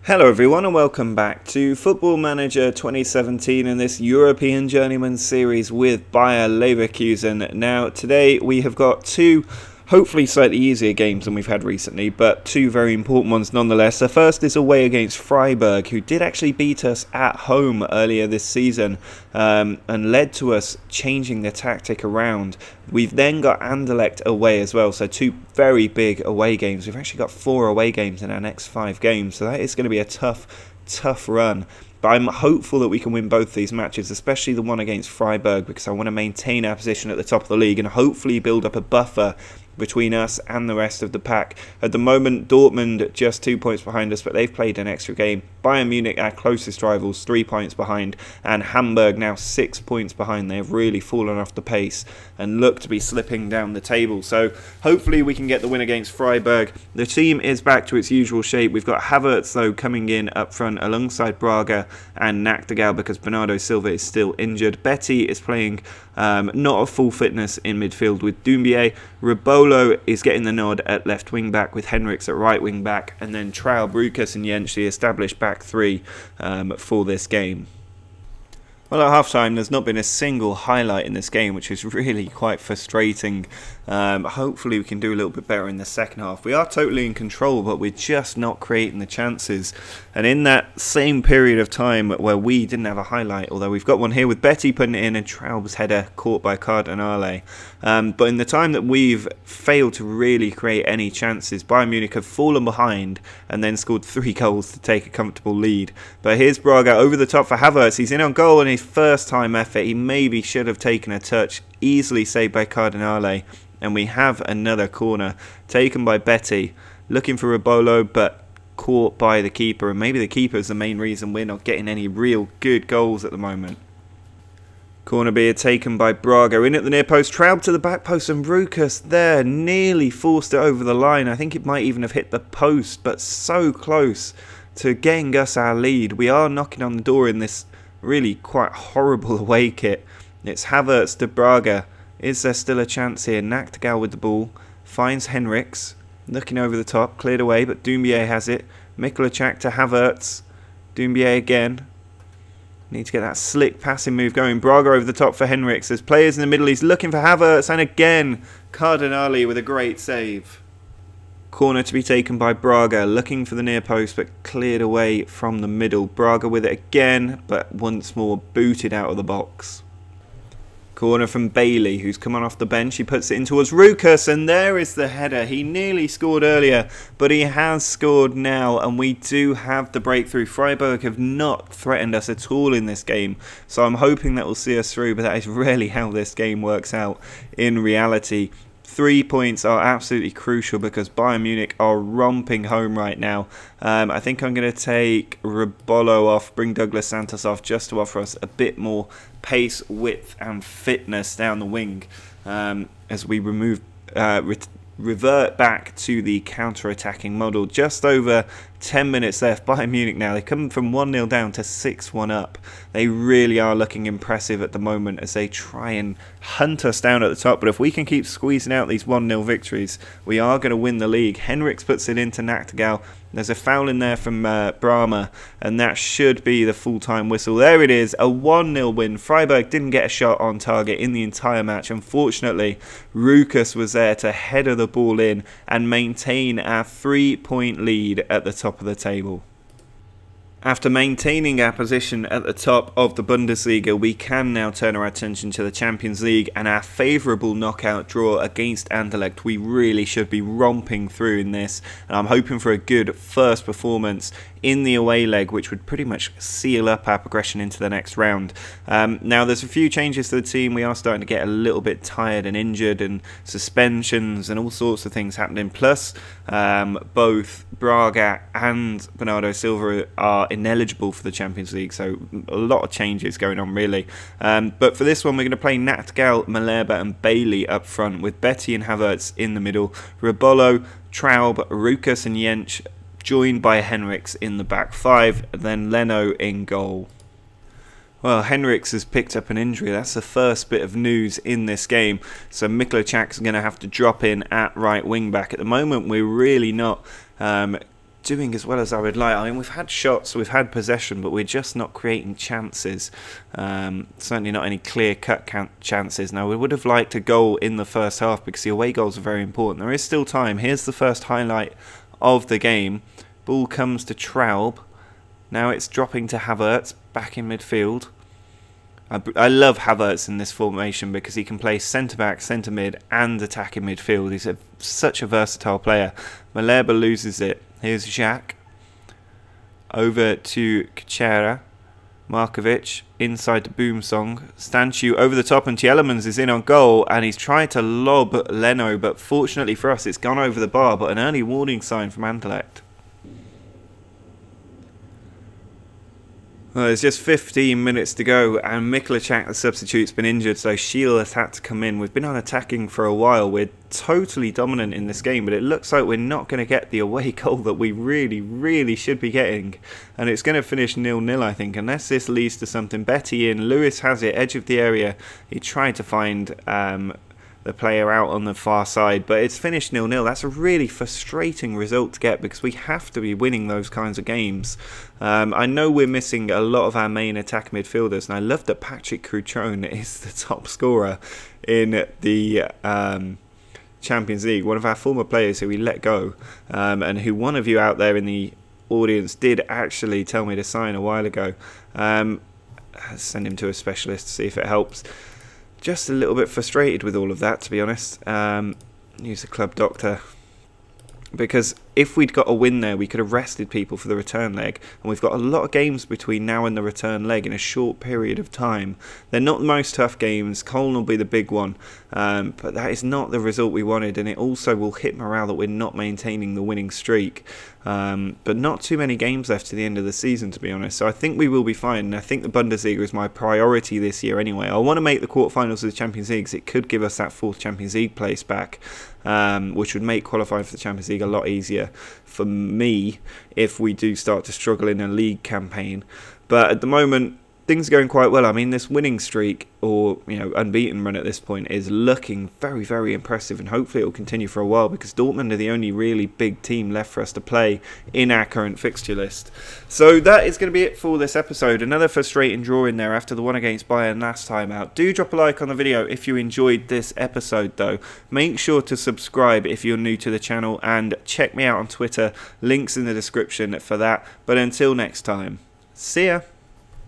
Hello everyone and welcome back to Football Manager 2017 and this European Journeyman series with Bayer Leverkusen. Now today we have got two hopefully slightly easier games than we've had recently, but two very important ones nonetheless. The first is away against Freiburg, who did actually beat us at home earlier this season and led to us changing the tactic around. We've then got Anderlecht away as well, so two very big away games. We've actually got 4 away games in our next 5 games, so that is going to be a tough run. But I'm hopeful that we can win both these matches, especially the one against Freiburg, because I want to maintain our position at the top of the league and hopefully build up a buffer between us and the rest of the pack. At the moment, Dortmund just 2 points behind us, but they've played an extra game. Bayern Munich, our closest rivals, 3 points behind, and Hamburg now 6 points behind. They have really fallen off the pace and look to be slipping down the table. So hopefully we can get the win against Freiburg. The team is back to its usual shape. We've got Havertz though coming in up front alongside Braga and Nachtigall because Bernardo Silva is still injured. Betty is playing not at full fitness in midfield with Doumbia. Rebolo is getting the nod at left wing back with Henriks at right wing back, and then Traub, Rukas and Jensch, the established back three for this game. Well, at half-time, there's not been a single highlight in this game, which is really quite frustrating. Hopefully we can do a little bit better in the second half. We are totally in control, but we're just not creating the chances. And in that same period of time where we didn't have a highlight, although we've got one here with Betty putting it in and Traub's header caught by Cardinale. But in the time that we've failed to really create any chances, Bayern Munich have fallen behind and then scored 3 goals to take a comfortable lead. But here's Braga over the top for Havertz. He's in on goal and his first time effort. He maybe should have taken a touch, easily saved by Cardinale. And we have another corner taken by Betty, looking for Rebolo, but caught by the keeper. And maybe the keeper is the main reason we're not getting any real good goals at the moment. Corner being taken by Braga, in at the near post, Traub to the back post, and Rukas there nearly forced it over the line. I think it might even have hit the post, but so close to getting us our lead. We are knocking on the door in this really quite horrible away kit. It's Havertz to Braga. Is there still a chance here? Nachtigall with the ball, finds Henriks, looking over the top, cleared away, but Doumbia has it. Mikulacak to Havertz, Doumbia again. Need to get that slick passing move going. Braga over the top for Henriks. There's players in the middle. He's looking for Havertz, and again Cardinale with a great save. Corner to be taken by Braga, looking for the near post, but cleared away from the middle. Braga with it again, but once more booted out of the box. Corner from Bailey, who's come on off the bench. He puts it in towards Rukas, and there is the header. He nearly scored earlier, but he has scored now, and we do have the breakthrough. Freiburg have not threatened us at all in this game, so I'm hoping that will see us through, but that is really how this game works out in reality. 3 points are absolutely crucial because Bayern Munich are romping home right now. I think I'm going to take Rebolo off, bring Douglas Santos off just to offer us a bit more pace, width and fitness down the wing as we revert back to the counter-attacking model. Just over 10 minutes left. Bayern Munich now, they come from 1-0 down to 6-1 up. They really are looking impressive at the moment as they try and hunt us down at the top. But if we can keep squeezing out these 1-0 victories, we are going to win the league. Henriks puts it into Nachtigall. There's a foul in there from Brahma, and that should be the full-time whistle. There it is, a 1-0 win. Freiburg didn't get a shot on target in the entire match. Unfortunately, Rukas was there to header the ball in and maintain our 3-point lead at the top of the table. After maintaining our position at the top of the Bundesliga, we can now turn our attention to the Champions League and our favourable knockout draw against Anderlecht. We really should be romping through in this, and I'm hoping for a good first performance in the away leg, which would pretty much seal up our progression into the next round. Now, there's a few changes to the team. We are starting to get a little bit tired and injured, and suspensions and all sorts of things happening. Plus, both Braga and Bernardo Silva are ineligible for the Champions League, so a lot of changes going on really. But for this one, we're going to play Nachtigall, Malherbe and Bailey up front, with Betty and Havertz in the middle, Rebolo, Traub, Rukas and Jensch joined by Henriks in the back 5, and then Leno in goal. Well, Henriks has picked up an injury. That's the first bit of news in this game. So Mikulacak's going to have to drop in at right wing back. At the moment, we're really not doing as well as I would like. I mean, we've had shots, we've had possession, but we're just not creating chances. Certainly not any clear-cut chances. Now, we would have liked a goal in the first half because the away goals are very important. There is still time. Here's the first highlight of the game. Ball comes to Traub. Now it's dropping to Havertz, back in midfield. I love Havertz in this formation because he can play centre-back, centre-mid and attack in midfield. He's such a versatile player. Malherbe loses it. Here's Jacques. Over to Kachera. Markovic inside to Boomsong. Stanchu over the top and Tielemans is in on goal and he's trying to lob Leno, but fortunately for us it's gone over the bar, but an early warning sign from Anderlecht. Well, there's just 15 minutes to go and Mikulacak, the substitute's been injured, so Schiele has had to come in. We've been on attacking for a while. We're totally dominant in this game, but it looks like we're not going to get the away goal that we really should be getting. And it's going to finish 0-0, I think, unless this leads to something. Betty in, Lewis has it, edge of the area. He tried to find the player out on the far side, but it's finished 0-0. That's a really frustrating result to get because we have to be winning those kinds of games. I know we're missing a lot of our main attack midfielders, and I love that Patrick Crouchon is the top scorer in the Champions League, one of our former players who we let go, and who one of you out there in the audience did actually tell me to sign a while ago. Send him to a specialist to see if it helps. Just a little bit frustrated with all of that, to be honest. Use a club doctor. Because if we'd got a win there, we could have rested people for the return leg. And we've got a lot of games between now and the return leg in a short period of time. They're not the most tough games. Cologne will be the big one. But that is not the result we wanted. And it also will hit morale that we're not maintaining the winning streak. But not too many games left to the end of the season, to be honest. So I think we will be fine. And I think the Bundesliga is my priority this year anyway. I want to make the quarterfinals of the Champions League because it could give us that 4th Champions League place back. Which would make qualifying for the Champions League a lot easier for me if we do start to struggle in a league campaign. But at the moment, things are going quite well. I mean, this winning streak, or unbeaten run at this point, is looking very impressive, and hopefully it will continue for a while because Dortmund are the only really big team left for us to play in our current fixture list. So that is going to be it for this episode. Another frustrating draw in there after the one against Bayern last time out. Do drop a like on the video if you enjoyed this episode though. Make sure to subscribe if you're new to the channel, and check me out on Twitter. Links in the description for that. But until next time, see ya.